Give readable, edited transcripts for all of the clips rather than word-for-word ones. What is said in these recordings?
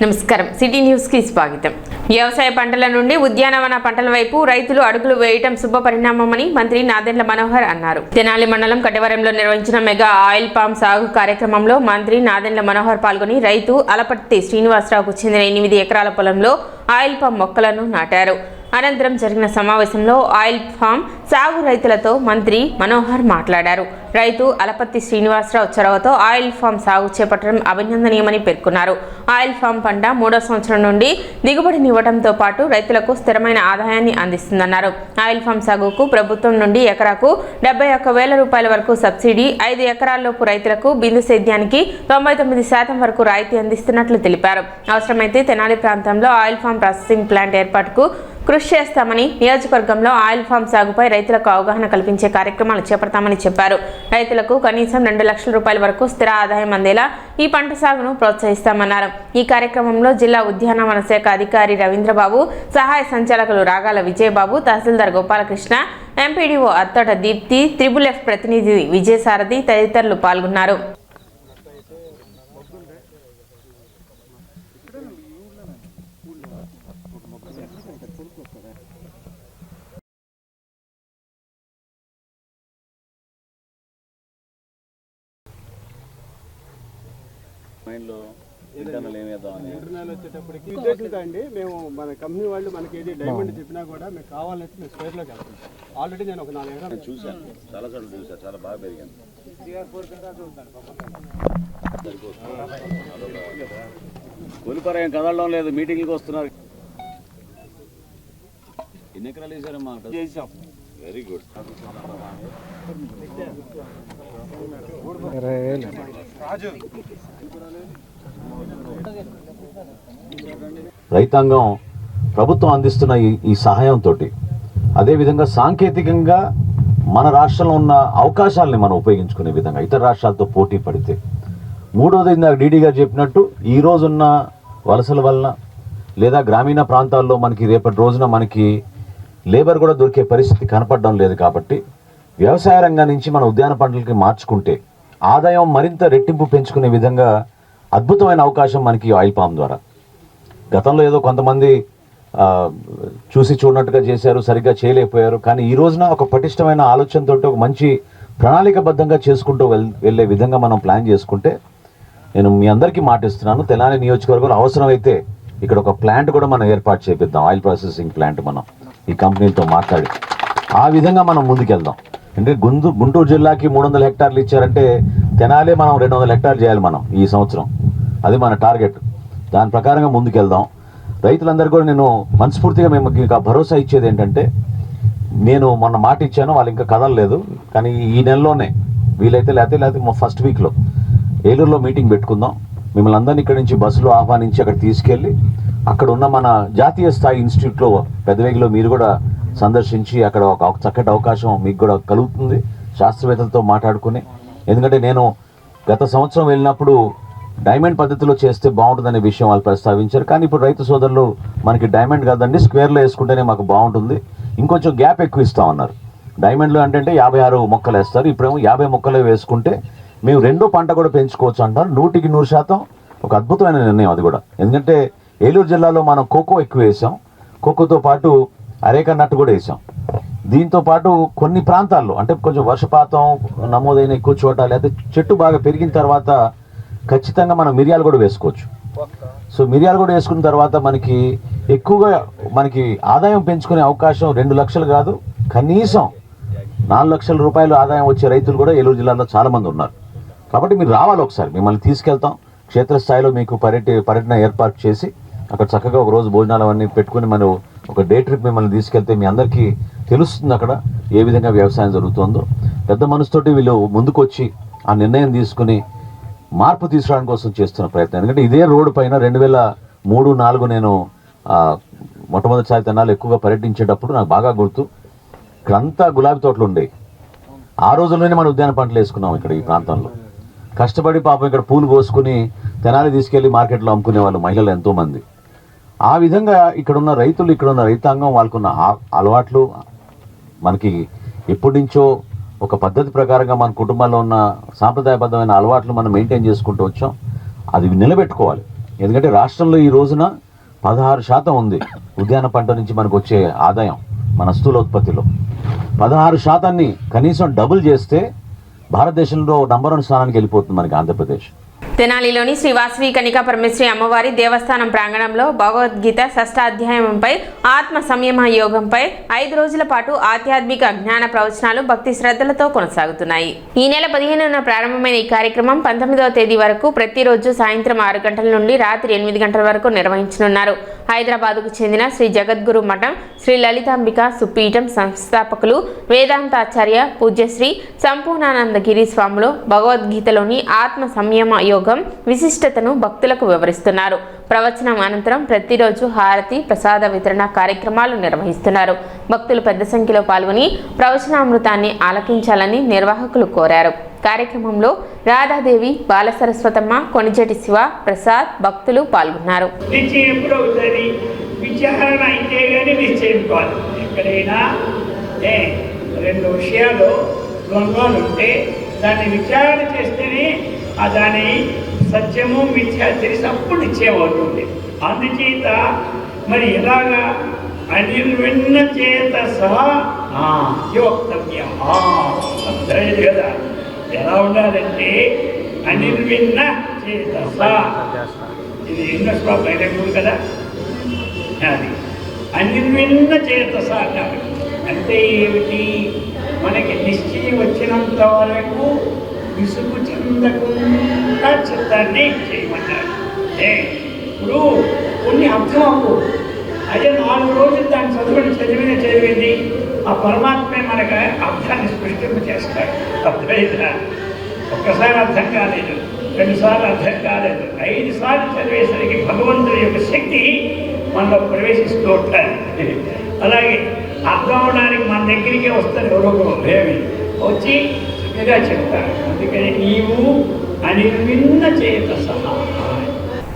నమస్కారం city news కి స్వాగతం. వ్యవసాయ పంటల నుండి ఉద్యానవన పంటల వైపు రైతులు అడుగులు వేయటం శుభ పరిణామమని మంత్రి నాదెండ్ల మనోహర్ అన్నారు. తెనాలి మండలం కటివరంలో నిర్వహించిన మెగా ఆయిల్ పామ్ సాగు కార్యక్రమంలో మంత్రి నాదెండ్ల మనోహర్ పాల్గొని రైతు అలపర్తి శ్రీనివాసరావుకు చెందిన 8 ఎకరాల పొలంలో ఆయిల్ పామ్ మొక్కలను నాటారు. అనంతరం జరిగిన సమావేశంలో ఆయిల్ ఫామ్ సాగు రైతులతో మంత్రి మనోహర్ మాట్లాడారు. రైతు అలపర్తి శ్రీనివాసరావు చొరవతో ఆయిల్ ఫామ్ సాగు చేపట్టడం అభినందనీయమని పేర్కొన్నారు. ఆయిల్ ఫామ్ పంట 3వ సంవత్సరం నుండి దిగుబడినివ్వడంతో పాటు రైతులకు స్థిరమైన ఆదాయాన్ని అందిస్తుందన్నారు. ఆయిల్ ఫామ్ సాగుకు ప్రభుత్వం నుండి ఎకరాకు 71,000 రూపాయల వరకు సబ్సిడీ, 5 ఎకరాల్లోపు రైతులకు బిందు సేద్యానికి 99% వరకు రాయితీ అందిస్తున్నట్లు తెలిపారు. అవసరమైతే తెనాలి ప్రాంతంలో ఆయిల్ ఫామ్ ప్రాసెసింగ్ ప్లాంట్ ఏర్పాటుకు కృషి చేస్తామని, నియోజకవర్గంలో ఆయిల్ ఫామ్ సాగుపై రైతులకు అవగాహన కల్పించే కార్యక్రమాలు చేపడతామని చెప్పారు. రైతులకు కనీసం 2 లక్షల రూపాయల వరకు స్థిర ఆదాయం అందేలా ఈ పంట సాగును ప్రోత్సహిస్తామన్నారు. ఈ కార్యక్రమంలో జిల్లా ఉద్యానవన శాఖ అధికారి రవీంద్రబాబు, సహాయ సంచాలకులు రాగాల విజయబాబు, తహసీల్దార్ గోపాలకృష్ణ, ఎంపీడీఓ అత్తోట దీప్తి, FFF ప్రతినిధి విజయసారథి తదితరులు పాల్గొన్నారు. వచ్చేటప్పటికి మేము మన కంపెనీ వాళ్ళు మనకి ఏది డైమండ్ చెప్పినా కూడా మీకు కావాలంటే మేము స్క్వేర్లోకి వెళ్తాం. ఆల్రెడీ నేను ఒక 4 ఎకరాలు చూశాను, చాలా చోట్ల చూశాను, చాలా బాగా పెరిగింది. కూలిపర ఏం కదలడం లేదు, మీటింగ్కి వస్తున్నారు. ఎన్ని ఎకరాలు వేసారమ్మా? చేసాం. Very good. రైతాంగం ప్రభుత్వం అందిస్తున్న ఈ సహాయంతో, అదేవిధంగా సాంకేతికంగా మన రాష్ట్రంలో ఉన్న అవకాశాలని మనం ఉపయోగించుకునే విధంగా ఇతర రాష్ట్రాలతో పోటీ పడితే, మూడోది ఇందాక డీడీ గారు చెప్పినట్టు ఈ రోజున్న వలసల వలన లేదా గ్రామీణ ప్రాంతాల్లో మనకి రేపటి రోజున మనకి లేబర్ కూడా దొరికే పరిస్థితి కనపడడం లేదు. కాబట్టి వ్యవసాయ రంగం నుంచి మన ఉద్యాన పంటలకి మార్చుకుంటే ఆదాయం మరింత రెట్టింపు పెంచుకునే విధంగా అద్భుతమైన అవకాశం మనకి ఆయిల్ పామ్ ద్వారా. గతంలో ఏదో కొంతమంది చూసి చూడనట్టుగా చేశారు, సరిగ్గా చేయలేకపోయారు. కానీ ఈ రోజున ఒక పటిష్టమైన ఆలోచనతో, ఒక మంచి ప్రణాళికబద్ధంగా చేసుకుంటూ వెళ్ళే విధంగా మనం ప్లాన్ చేసుకుంటే, నేను మీ అందరికీ మాటిస్తున్నాను, తెనాలి నియోజకవర్గంలో అవసరమైతే ఇక్కడ ఒక ప్లాంట్ కూడా మనం ఏర్పాటు చేపిద్దాం. ఆయిల్ ప్రాసెసింగ్ ప్లాంట్ మనం ఈ కంపెనీలతో మాట్లాడి ఆ విధంగా మనం ముందుకెళ్దాం. అంటే గుంటూరు జిల్లాకి 300 హెక్టార్లు ఇచ్చారంటే తెనాలే మనం 200 హెక్టార్లు చేయాలి మనం ఈ సంవత్సరం. అది మన టార్గెట్. దాని ప్రకారంగా ముందుకెళ్దాం. రైతులందరూ కూడా నేను మనస్ఫూర్తిగా మేము ఇంకా భరోసా ఇచ్చేది ఏంటంటే, నేను మొన్న మాట ఇచ్చాను, వాళ్ళు ఇంకా కదలలేదు, కానీ ఈ నెలలోనే వీలైతే లేకపోతే ఫస్ట్ వీక్లో ఏలూరులో మీటింగ్ పెట్టుకుందాం. మిమ్మల్ని అందరినీ ఇక్కడి నుంచి బస్సులో ఆహ్వానించి అక్కడ తీసుకెళ్ళి అక్కడ ఉన్న మన జాతీయ స్థాయి ఇన్స్టిట్యూట్లో పెదవేగిలో మీరు కూడా సందర్శించి అక్కడ ఒక చక్కటి అవకాశం మీకు కూడా కలుగుతుంది శాస్త్రవేత్తలతో మాట్లాడుకుని. ఎందుకంటే నేను గత సంవత్సరం వెళ్ళినప్పుడు డైమండ్ పద్ధతిలో చేస్తే బాగుంటుందనే విషయం వాళ్ళు ప్రస్తావించారు. కానీ ఇప్పుడు రైతు సోదరులు మనకి డైమండ్ కాదండి, స్క్వేర్లో వేసుకుంటేనే మాకు బాగుంటుంది, ఇంకొంచెం గ్యాప్ ఎక్కువ ఇస్తామన్నారు. డైమండ్లో అంటే 56 మొక్కలు వేస్తారు, ఇప్పుడేమో 50 మొక్కలే వేసుకుంటే మేము 2వ పంట కూడా పెంచుకోవచ్చు అంటారు. 100% ఒక అద్భుతమైన నిర్ణయం అది కూడా. ఎందుకంటే ఏలూరు జిల్లాలో మనం కోకో ఎక్కువ వేసాం, కోకోతో పాటు అరేక నట్టు కూడా వేసాం. దీంతో పాటు కొన్ని ప్రాంతాల్లో అంటే కొంచెం వర్షపాతం నమోదైన ఎక్కువ చోట, లేకపోతే చెట్టు బాగా పెరిగిన తర్వాత ఖచ్చితంగా మనం మిరియాలు కూడా వేసుకోవచ్చు. సో మిరియాలు కూడా వేసుకున్న తర్వాత మనకి ఎక్కువగా మనకి ఆదాయం పెంచుకునే అవకాశం 2 లక్షలు కాదు, కనీసం 4 లక్షల రూపాయలు ఆదాయం వచ్చే రైతులు కూడా ఏలూరు జిల్లాలో చాలామంది ఉన్నారు. కాబట్టి మీరు రావాలి, ఒకసారి మిమ్మల్ని తీసుకెళ్తాం. క్షేత్రస్థాయిలో మీకు పర్యటన ఏర్పాటు చేసి అక్కడ చక్కగా ఒక రోజు భోజనాలు అవన్నీ పెట్టుకుని మనం ఒక డే ట్రిప్ మిమ్మల్ని తీసుకెళ్తే మీ అందరికీ తెలుస్తుంది అక్కడ ఏ విధంగా వ్యవసాయం జరుగుతుందో. పెద్ద మనసుతోటి వీళ్ళు ముందుకు వచ్చి ఆ నిర్ణయం తీసుకుని మార్పు తీసుకురావడం కోసం చేస్తున్న ప్రయత్నం. ఎందుకంటే ఇదే రోడ్డు పైన 2003-04 నేను మొట్టమొదటిసారి తెనాలి ఎక్కువగా పర్యటించేటప్పుడు నాకు బాగా గుర్తు, ఇక్కడంతా గులాబీ తోటలు ఉండేవి. ఆ రోజుల్లోనే మనం ఉద్యాన పంటలు వేసుకున్నాం ఇక్కడ ఈ ప్రాంతంలో. కష్టపడి పాపం ఇక్కడ పూలు కోసుకుని తెనాలి తీసుకెళ్లి మార్కెట్లో అమ్ముకునే వాళ్ళు మహిళలు ఎంతోమంది. ఆ విధంగా ఇక్కడున్న రైతులు, ఇక్కడున్న రైతాంగం వాళ్ళకున్న అలవాట్లు మనకి ఎప్పటి నుంచో ఒక పద్ధతి ప్రకారంగా మన కుటుంబాల్లో ఉన్న సాంప్రదాయబద్ధమైన అలవాట్లు మనం మెయింటైన్ చేసుకుంటూ వచ్చాం. అది నిలబెట్టుకోవాలి. ఎందుకంటే రాష్ట్రంలో ఈ రోజున 16% ఉంది ఉద్యాన పంట నుంచి మనకు వచ్చే ఆదాయం మన స్థూల ఉత్పత్తిలో. 16% కనీసం డబుల్ చేస్తే భారతదేశంలో నంబర్ 1 స్థానానికి వెళ్ళిపోతుంది మనకి ఆంధ్రప్రదేశ్. తెనాలిలోని శ్రీ వాసవి కనికా పరమేశ్వరి అమ్మవారి దేవస్థానం ప్రాంగణంలో భగవద్గీత షష్ఠాధ్యాయంపై ఆత్మ సంయమ యోగంపై 5 రోజుల పాటు ఆధ్యాత్మిక జ్ఞాన ప్రవచనాలు భక్తి శ్రద్ధలతో కొనసాగుతున్నాయి. ఈ నెల 15న ప్రారంభమైన ఈ కార్యక్రమం 19వ తేదీ వరకు ప్రతిరోజు సాయంత్రం 6 గంటల నుండి రాత్రి 8 గంటల వరకు నిర్వహించనున్నారు. హైదరాబాద్కు చెందిన శ్రీ జగద్గురు మఠం శ్రీ లలితాంబిక సుపీఠం సంస్థాపకులు వేదాంతాచార్య పూజ్యశ్రీ సంపూర్ణానందగిరి స్వాములు భగవద్గీతలోని ఆత్మ సంయమ యోగం విశిష్టతను భక్తులకు వివరిస్తున్నారు. ప్రవచనం అనంతరం ప్రతిరోజు హారతి ప్రసాద వితరణ కార్యక్రమాలు నిర్వహిస్తున్నారు. భక్తులు పెద్ద సంఖ్యలో పాల్గొని ప్రవచనామృతాన్ని ఆలకించాలని నిర్వాహకులు కోరారు. కార్యక్రమంలో రాధాదేవి, బాలసరస్వతమ్మ, కొణిజటి శివ, ప్రసాద్ భక్తులు పాల్గొన్నారు. విచారణ అయితే కానీ నిశ్చయం కాదు. ఎక్కడైనా 2 విషయాలు ద్వంద్వాలు ఉంటే దాన్ని విచారణ చేస్తేనే దాని సత్యము మిథ్య తెలిసి అప్పుడు నిశ్చయం అవుతుంది. అందుచేత మరి ఎలాగా అనిర్విన్న చేత సహా యోక్తవ్యం కదా. ఎలా ఉండాలంటే అనిర్విన్న చేత సహా, ఇది ఎన్నో శ్లోకం 23 కదా. అది అనిర్విన్న చేత సహా అంటే ఏమిటి? మనకి నిశ్చయం వచ్చినంత వరకు విసుగు చెందకుండా చిత్తాన్ని చేయమన్నారు. ఇప్పుడు కొన్ని అర్థం అవ్వు, అదే 4 రోజులు దాన్ని చదివింది ఆ పరమాత్మే మనకు అర్థాన్ని స్పష్టంగా చేస్తాడు. అర్థమైందా? ఒక్కసారి అర్థం కాలేదు, 2 సార్లు అర్థం కాలేదు, 5 సార్లు చదివేసరికి భగవంతుడి యొక్క శక్తి మనలో ప్రవేశిస్తూ ఉంటారు. అలాగే అర్థం అవడానికి మన దగ్గరికే వస్తారు ఎవరో ఏమి వచ్చి చక్కగా చెప్తారు. అందుకని నీవు అనిర్విన్న చేత సహా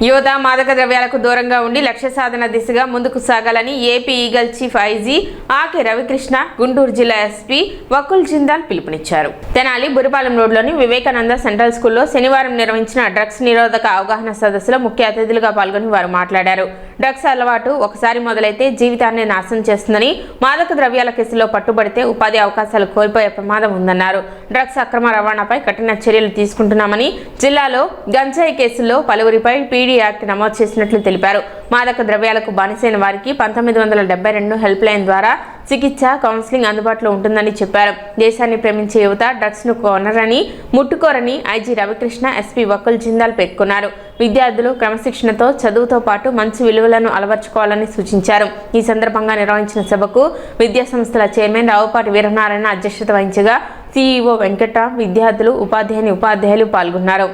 యువత మాదక ద్రవ్యాలకు దూరంగా ఉండి లక్ష్య సాధన దిశగా ముందుకు సాగాలని AP Eagle chief IG Ake Ravikrishna Guntur జిల్లా ఎస్పీ వకుల్ జిందాల్ పిలుపునిచ్చారు. తెనాలి బురిపాలెం రోడ్లోని వివేకానంద సెంట్రల్ స్కూల్లో శనివారం నిర్వహించిన డ్రగ్స్ నిరోధక అవగాహన సదస్సులో ముఖ్య అతిథులుగా పాల్గొని వారు మాట్లాడారు. డ్రగ్స్ అలవాటు ఒకసారి మొదలైతే జీవితాన్ని నాశనం చేస్తుందని, మాదక ద్రవ్యాల కేసులో పట్టుబడితే ఉపాధి అవకాశాలు కోల్పోయే ప్రమాదం ఉందన్నారు. డ్రగ్స్ అక్రమ రవాణాపై కఠిన చర్యలు తీసుకుంటున్నామని, జిల్లాలో గంజాయి కేసుల్లో పలువురిపై పీడీ యాక్ట్ నమోదు చేసినట్లు తెలిపారు. మాదక ద్రవ్యాలకు బానిసైన వారికి 1972 హెల్ప్ లైన్ ద్వారా చికిత్స, కౌన్సిలింగ్ అందుబాటులో ఉంటుందని చెప్పారు. దేశాన్ని ప్రేమించే యువత డ్రగ్స్ ను కొనరని, ముట్టుకోరని ఐజీ రవికృష్ణ, ఎస్పీ వకుల్ జిందాల్ పేర్కొన్నారు. విద్యార్థులు క్రమశిక్షణతో చదువుతో పాటు మంచి విలువలను అలవర్చుకోవాలని సూచించారు. ఈ సందర్భంగా నిర్వహించిన సభకు విద్యా సంస్థల చైర్మన్ రావుపాటి వీరనారాయణ అధ్యక్షత వహించగా సిఈఓ వెంకట్రాం, విద్యార్థులు, ఉపాధ్యాయులు పాల్గొన్నారు.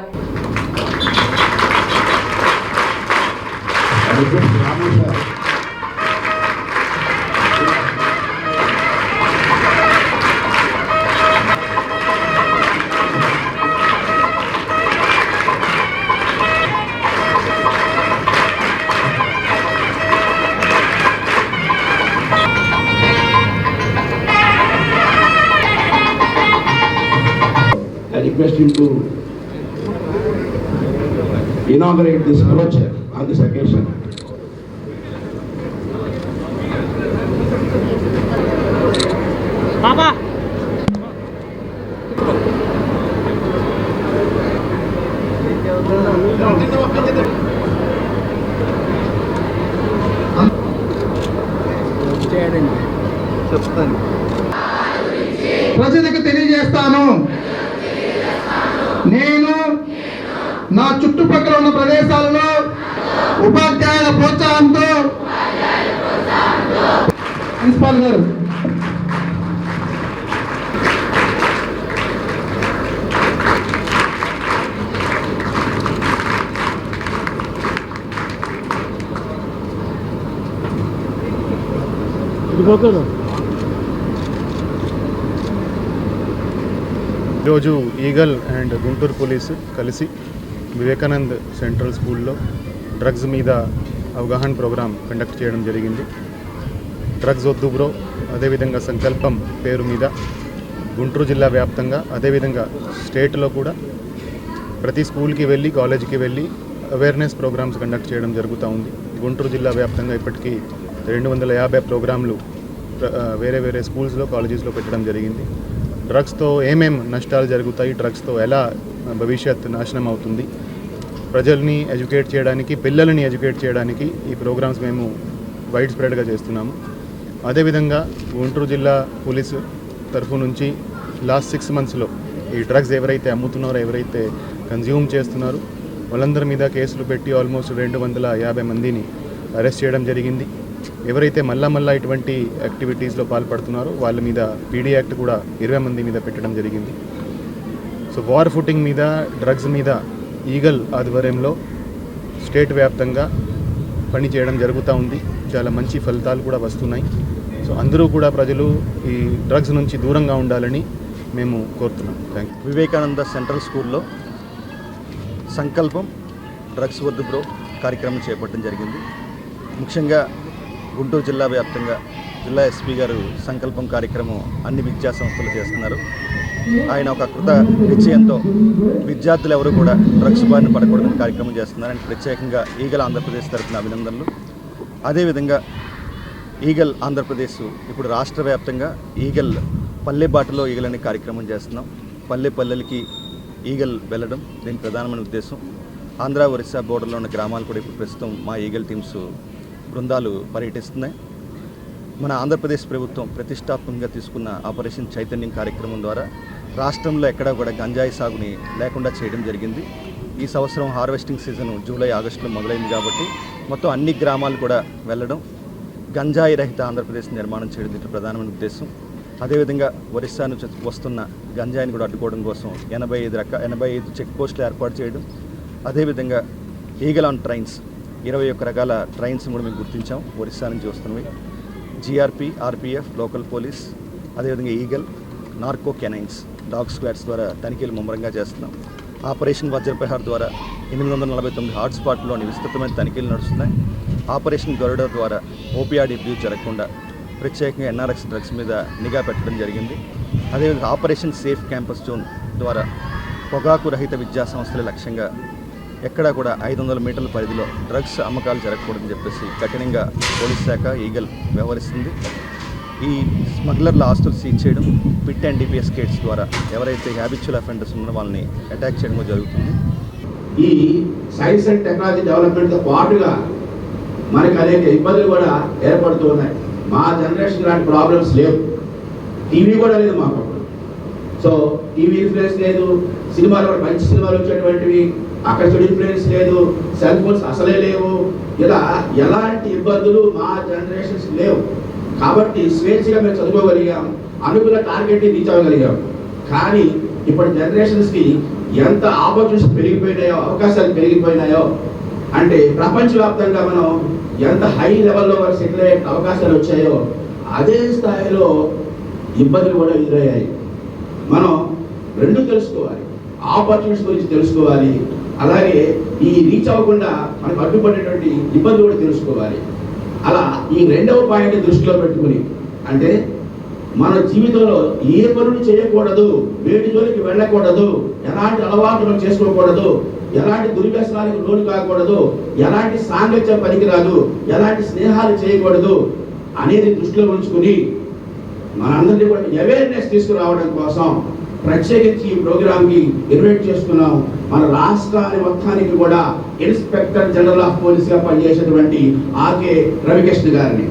I request him to inaugurate this brochure on this occasion. Baba. చెప్తాను, ప్రజలకు తెలియజేస్తాను. నేను నా చుట్టుపక్కల ఉన్న ప్రదేశాలలో ఉపాధ్యాయుల ప్రోత్సాహంతో ప్రిన్సిపాల్ గారు ఈరోజు ఈగల్ అండ్ గుంటూరు పోలీసు కలిసి వివేకానంద్ సెంట్రల్ స్కూల్లో డ్రగ్స్ మీద అవగాహన ప్రోగ్రాం కండక్ట్ చేయడం జరిగింది. డ్రగ్స్ వద్దు బ్రో, అదేవిధంగా సంకల్పం పేరు మీద గుంటూరు జిల్లా వ్యాప్తంగా, అదేవిధంగా స్టేట్లో కూడా ప్రతి స్కూల్కి వెళ్ళి, కాలేజీకి వెళ్ళి అవేర్నెస్ ప్రోగ్రామ్స్ కండక్ట్ చేయడం జరుగుతూ ఉంది. గుంటూరు జిల్లా వ్యాప్తంగా ఇప్పటికీ 250 ప్రోగ్రాంలు వేరే వేరే స్కూల్స్లో కాలేజెస్లో పెట్టడం జరిగింది. డ్రగ్స్తో ఏమేం నష్టాలు జరుగుతాయి, డ్రగ్స్తో ఎలా భవిష్యత్ నాశనం అవుతుంది, ప్రజల్ని ఎడ్యుకేట్ చేయడానికి, పిల్లల్ని ఎడ్యుకేట్ చేయడానికి ఈ ప్రోగ్రామ్స్ మేము వైడ్ స్ప్రెడ్గా చేస్తున్నాము. అదేవిధంగా గుంటూరు జిల్లా పోలీసు తరఫు నుంచి లాస్ట్ 6 monthsలో ఈ డ్రగ్స్ ఎవరైతే అమ్ముతున్నారో, ఎవరైతే కన్జ్యూమ్ చేస్తున్నారో వాళ్ళందరి మీద కేసులు పెట్టి ఆల్మోస్ట్ 250 మందిని అరెస్ట్ చేయడం జరిగింది. ఎవరైతే మళ్ళా ఇటువంటి యాక్టివిటీస్లో పాల్పడుతున్నారో వాళ్ళ మీద పీడీ యాక్ట్ కూడా 20 మంది మీద పెట్టడం జరిగింది. సో వార్ ఫుటింగ్ మీద, డ్రగ్స్ మీద ఈగల్ ఆధ్వర్యంలో స్టేట్ వ్యాప్తంగా పని చేయడం జరుగుతూ ఉంది. చాలా మంచి ఫలితాలు కూడా వస్తున్నాయి. సో అందరూ కూడా ప్రజలు ఈ డ్రగ్స్ నుంచి దూరంగా ఉండాలని మేము కోరుతున్నాం. Thank you. వివేకానంద సెంట్రల్ స్కూల్లో సంకల్పం డ్రగ్స్ వద్దు బ్రో కార్యక్రమం చేపట్టడం జరిగింది. ముఖ్యంగా గుంటూరు జిల్లా వ్యాప్తంగా జిల్లా ఎస్పీ గారు సంకల్పం కార్యక్రమం అన్ని విద్యా సంస్థలు చేస్తున్నారు. ఆయన ఒక కృత నిశ్చయంతో విద్యార్థులు ఎవరు కూడా డ్రగ్స్ బారిన పడకూడదని కార్యక్రమం చేస్తున్నారు. ఆయన ప్రత్యేకంగా ఈగల్ ఆంధ్రప్రదేశ్ తరఫున అభినందనలు. అదేవిధంగా ఈగల్ ఆంధ్రప్రదేశ్ ఇప్పుడు రాష్ట్ర వ్యాప్తంగా ఈగల్ పల్లె బాటలో ఈగల్ అనే కార్యక్రమం చేస్తున్నాం. పల్లెలకి ఈగల్ వెళ్ళడం దీని ప్రధానమైన ఉద్దేశం. ఆంధ్ర ఒరిస్సా బోర్డర్లో ఉన్న గ్రామాలు కూడా ఇప్పుడు ప్రస్తుతం మా ఈగల్ టీమ్స్ బృందాలు పర్యటిస్తున్నాయి. మన ఆంధ్రప్రదేశ్ ప్రభుత్వం ప్రతిష్టాత్మకంగా తీసుకున్న ఆపరేషన్ చైతన్యం కార్యక్రమం ద్వారా రాష్ట్రంలో ఎక్కడా కూడా గంజాయి సాగుని లేకుండా చేయడం జరిగింది. ఈ సంవత్సరం హార్వెస్టింగ్ సీజన్ జూలై, ఆగస్టులో మొదలైంది కాబట్టి మొత్తం అన్ని గ్రామాలు కూడా వెళ్ళడం, గంజాయి రహిత ఆంధ్రప్రదేశ్ నిర్మాణం చేయడం దీంట్లో ప్రధానమైన ఉద్దేశం. అదేవిధంగా ఒరిస్సా నుంచి వస్తున్న గంజాయిని కూడా అడ్డుకోవడం కోసం 85 చెక్ పోస్టులు ఏర్పాటు చేయడం. అదేవిధంగా ఈగల్ ఆన్ ట్రైన్స్ 21 రకాల ట్రైన్స్ కూడా మేము గుర్తించాం ఒరిస్సా నుంచి వస్తున్నవి. జీఆర్పీ, ఆర్పీఎఫ్, లోకల్ పోలీస్, అదేవిధంగా Eagle, narco canines, dog squads ద్వారా తనిఖీలు ముమ్మరంగా చేస్తున్నాం. ఆపరేషన్ వజ్రప్రహార్ ద్వారా 849 హాట్స్పాట్లోని విస్తృతమైన తనిఖీలు నడుస్తున్నాయి. ఆపరేషన్ గరుడ ద్వారా ఓపీఆర్ అబ్యూస్ జరగకుండా ప్రత్యేకంగా ఎన్ఆర్ఎక్స్ డ్రగ్స్ మీద నిఘా పెట్టడం జరిగింది. అదేవిధంగా ఆపరేషన్ సేఫ్ క్యాంపస్ జోన్ ద్వారా పొగాకు రహిత విద్యా సంస్థల లక్ష్యంగా ఎక్కడా కూడా 500 మీటర్ల పరిధిలో డ్రగ్స్ అమ్మకాలు జరగకూడదని చెప్పేసి కఠినంగా పోలీస్ శాఖ ఈగల్ వ్యవహరిస్తుంది. ఈ స్మగ్లర్ల ఆస్తులు సీజ్ చేయడం, పిట్ అండ్ డిపిఎస్ కేట్స్ ద్వారా ఎవరైతే హ్యాబిచువల్ అఫెండర్స్ ఉన్నారో వాళ్ళని అటాక్ చేయడం జరుగుతుంది. ఈ సైన్స్ అండ్ టెక్నాలజీ డెవలప్మెంట్తో పాటుగా మనకు అనేక ఇబ్బందులు కూడా ఏర్పడుతూ ఉన్నాయి. మా జనరేషన్ లాంటి ప్రాబ్లమ్స్ లేవు. టీవీ కూడా లేదు మాకు. సో టీవీ ఇన్ఫ్లుయెన్స్ లేదు, సినిమాలు కూడా మంచి సినిమాలు వచ్చేటువంటివి, అక్కడ చెడు ఇన్ఫ్లుయెన్స్ లేదు, సెల్ ఫోన్స్ అసలే లేవు. ఇలా ఎలాంటి ఇబ్బందులు మా జనరేషన్స్ లేవు. కాబట్టి స్వేచ్ఛగా మేము చదువుకోగలిగాం, అనుకున్న టార్గెట్ని రీచ్ అవ్వగలిగాం. కానీ ఇప్పుడు జనరేషన్స్కి ఎంత ఆపర్చునిటీస్ పెరిగిపోయినాయో, అవకాశాలు పెరిగిపోయినాయో, అంటే ప్రపంచవ్యాప్తంగా మనం ఎంత హై లెవెల్లో వరకు సెటిల్ అయ్యే అవకాశాలు వచ్చాయో అదే స్థాయిలో ఇబ్బందులు కూడా ఎదురయ్యాయి. మనం రెండు తెలుసుకోవాలి, ఆపర్చునిటీస్ గురించి తెలుసుకోవాలి, అలాగే ఈ రీచ్ అవ్వకుండా మనకు అడ్డుపడేటువంటి ఇబ్బందులు కూడా తెలుసుకోవాలి. అలా ఈ రెండవ పాయింట్ దృష్టిలో పెట్టుకుని, అంటే మన జీవితంలో ఏ పనులు చేయకూడదు, వేడి జోలికి వెళ్ళకూడదు, ఎలాంటి అలవాట్లు చేసుకోకూడదు, ఎలాంటి దుర్వ్యసనాలకు లోను కాకూడదు, ఎలాంటి సాంగత్యం పనికిరాదు, ఎలాంటి స్నేహాలు చేయకూడదు అనేది దృష్టిలో ఉంచుకుని మనందరినీ కూడా అవేర్నెస్ తీసుకురావడం కోసం ప్రత్యేకించి ఈ ప్రోగ్రామ్కి ఇన్వైట్ చేసుకున్నాం. మన రాష్ట్రాన్ని మొత్తానికి కూడా ఇన్స్పెక్టర్ జనరల్ ఆఫ్ పోలీస్గా పనిచేసేటువంటి ఆర్కే రవికృష్ణ గారిని.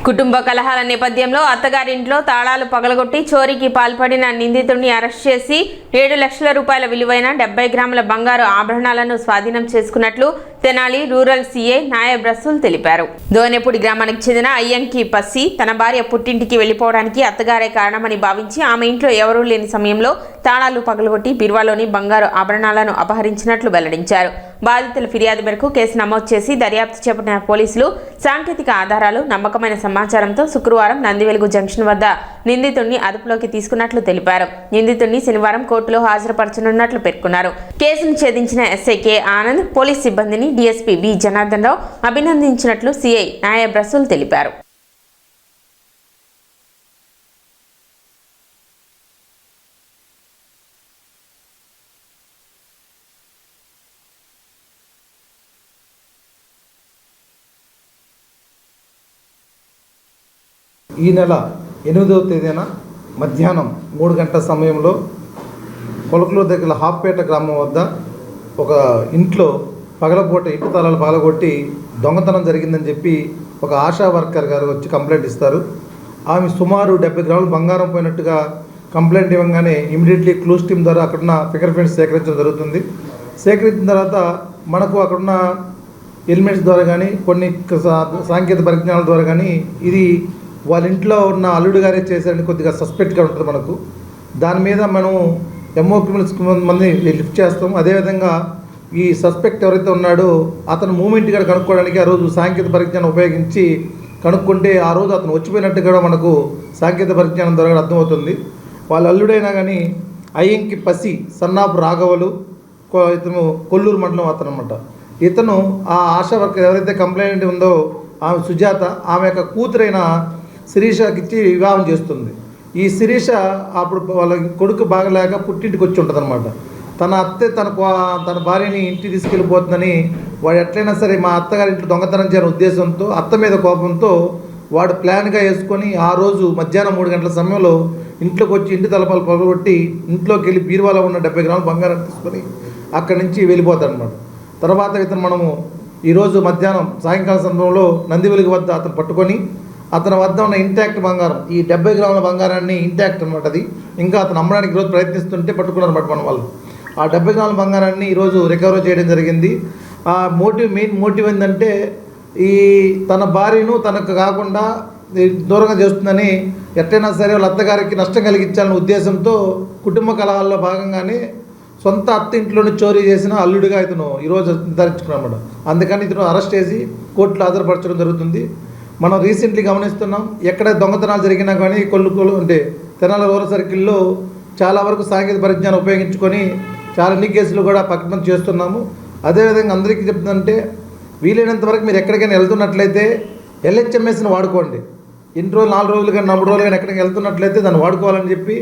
కుటుంబ కలహాల నేపథ్యంలో అత్తగారింట్లో తాళాలు పగలగొట్టి చోరీకి పాల్పడిన నిందితుడిని అరెస్ట్ చేసి 7 లక్షల రూపాయల విలువైన 70 గ్రాముల బంగారు ఆభరణాలను స్వాధీనం చేసుకున్నట్లు తెనాలి రూరల్ సీఐ నాయబ్ రసూల్ తెలిపారు. దోనెపూడి గ్రామానికి చెందిన అయ్యంకి పస్సి తన భార్య పుట్టింటికి వెళ్లిపోవడానికి అత్తగారే కారణమని భావించి ఆమె ఇంట్లో ఎవరూ లేని సమయంలో తాళాలు పగలగొట్టి బీరువాలోని బంగారు ఆభరణాలను అపహరించినట్లు వెల్లడించారు. బాధితుల ఫిర్యాదు మేరకు కేసు నమోదు చేసి దర్యాప్తు చేపట్టిన పోలీసులు సాంకేతిక ఆధారాలు, నమ్మకమైన సమాచారంతో శుక్రవారం నందివెలుగు జంక్షన్ వద్ద నిందితుడిని అదుపులోకి తీసుకున్నట్లు తెలిపారు. నిందితుడిని శనివారం కోర్టులో హాజరుపరచనున్నట్లు పేర్కొన్నారు. కేసును ఛేదించిన ఎస్ఐ కె ఆనంద్ పోలీస్ సిబ్బందిని DSP B Janardhan Rao అభినందించినట్లు CI Nayab Rasool తెలిపారు. ఈ నెల 8వ తేదీన మధ్యాహ్నం 3 గంటల సమయంలో కొలకలూరు దగ్గర హాప్పేట గ్రామం వద్ద ఒక ఇంట్లో పగలపూట ఇంటి తాళాలు పగలగొట్టి దొంగతనం జరిగిందని చెప్పి ఒక ఆశా వర్కర్ గారు వచ్చి కంప్లైంట్ ఇస్తారు. ఆమె సుమారు 70 గ్రాములు బంగారం పోయినట్టుగా కంప్లైంట్ ఇవ్వగానే ఇమీడియట్లీ క్లూస్ టీమ్ ద్వారా అక్కడున్న ఫింగర్ ప్రింట్స్ సేకరించడం జరుగుతుంది. సేకరించిన తర్వాత మనకు అక్కడున్న ఎలిమెంట్స్ ద్వారా కానీ కొన్ని సాంకేతిక పరిజ్ఞానాల ద్వారా కానీ ఇది వాళ్ళ ఇంట్లో ఉన్న అల్లుడు గారే చేశారని కొద్దిగా సస్పెక్ట్గా ఉంటుంది మనకు. దాని మీద మనం ఎంఓ క్రిమినల్స్ మంది లిఫ్ట్ చేస్తాం. అదేవిధంగా ఈ సస్పెక్ట్ ఎవరైతే ఉన్నాడో అతను మూమెంట్ కూడా కనుక్కోవడానికి ఆ రోజు సాంకేతిక పరిజ్ఞానం ఉపయోగించి కనుక్కుంటే ఆ రోజు అతను వచ్చిపోయినట్టు కూడా మనకు సాంకేతిక పరిజ్ఞానం ద్వారా అర్థమవుతుంది. వాళ్ళ అల్లుడైనా కానీ అయ్యంకి పసి సన్నాపు రాఘవలు, ఇతను కొల్లూరు మండలం అతను అనమాట. ఇతను ఆ ఆశా వర్కర్ ఎవరైతే కంప్లైంట్ ఉందో ఆమె సుజాత, ఆమె యొక్క కూతురైన శిరీషకి ఇచ్చి వివాహం చేస్తుంది. ఈ శిరీష అప్పుడు వాళ్ళ కొడుకు బాగలేక పుట్టింటికి వచ్చి ఉంటుంది అనమాట. తన అత్తే తన భార్యని ఇంటికి తీసుకెళ్ళిపోతుందని వాడు ఎట్లయినా సరే మా అత్తగారి ఇంట్లో దొంగతనం చేయాలనే ఉద్దేశంతో అత్త మీద కోపంతో వాడు ప్లాన్గా వేసుకొని ఆ రోజు మధ్యాహ్నం 3 గంటల సమయంలో ఇంట్లోకి వచ్చి ఇంటి తలపాలు పగలగొట్టి ఇంట్లోకి వెళ్ళి బీరువాలో ఉన్న 70 గ్రాముల బంగారం తీసుకొని అక్కడి నుంచి వెళ్ళిపోతాడనమాట. తర్వాత ఇతను మనము ఈరోజు మధ్యాహ్నం సాయంకాల సమయంలో నందివెలుగు వద్ద అతను పట్టుకొని అతని వద్ద ఉన్న ఇంటాక్ట్ బంగారం, ఈ 70 గ్రాముల బంగారాన్ని ఇంటాక్ట్ అనమాట, అది ఇంకా అతను అమ్మడానికి ఈరోజు ప్రయత్నిస్తుంటే పట్టుకున్నారు అనమాట మన వాళ్ళు. ఆ 70 గ్రాముల బంగారాన్ని ఈరోజు రికవర్ చేయడం జరిగింది. ఆ మెయిన్ మోటివ్ ఏంటంటే ఈ తన భార్యను తనకు కాకుండా దూరంగా చేస్తుందని ఎట్లయినా సరే వాళ్ళ అత్తగారికి నష్టం కలిగించాలనే ఉద్దేశంతో కుటుంబ కలహాల్లో భాగంగానే సొంత అత్త ఇంట్లోని చోరీ చేసిన అల్లుడిగా ఇతను ఈరోజు నిర్ధారించుకున్నాడు. అందుకని ఇతను అరెస్ట్ చేసి కోర్టులో హాజరుపరచడం జరుగుతుంది. మనం రీసెంట్లీ గమనిస్తున్నాం, ఎక్కడ దొంగతనాలు జరిగినా కానీ కొల్లు అంటే తెనాలి రూరల్ సర్కిల్లో చాలా వరకు సాంకేతిక పరిజ్ఞానం ఉపయోగించుకొని చాలా అన్ని కేసులు కూడా ప్రకటన చేస్తున్నాము. అదేవిధంగా అందరికీ చెప్తుందంటే వీలైనంత వరకు మీరు ఎక్కడికైనా వెళ్తున్నట్లయితే LHMSని వాడుకోండి. ఎన్ని రోజులు 4 రోజులు కానీ 4 రోజులు కానీ ఎక్కడికి వెళ్తున్నట్లయితే దాన్ని వాడుకోవాలని చెప్పి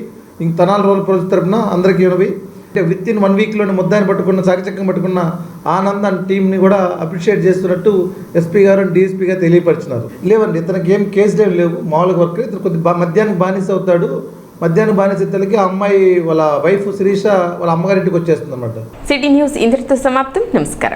ఇంక తెనాలి రూరల్ పోలీస్ తరఫున అందరికీ ఉన్నవి. అంటే విత్ ఇన్ 1 వీక్లోనే ముద్దాయిని పట్టుకున్న చాకచక్యం పట్టుకున్న ఆనంద్ అండ్ టీంని కూడా అప్రిషియేట్ చేస్తున్నట్టు ఎస్పీ గారు అండ్ DSP గారు తెలియపరిచినారు. లేవండి, ఇతనికి ఏం కేసులు ఏం లేవు, మామూలుగా వర్క్. ఇతను కొద్దిగా మధ్యాహ్నం బానిస అవుతాడు. మధ్యాహ్నం బానిసెత్తలకి ఆ అమ్మాయి వాళ్ళ వైఫ్ శిరీష వాళ్ళ అమ్మగారింటికి వచ్చేస్తుంది అన్నమాట. సిటీ న్యూస్ ఇంతటితో సమాప్తం. నమస్కారం.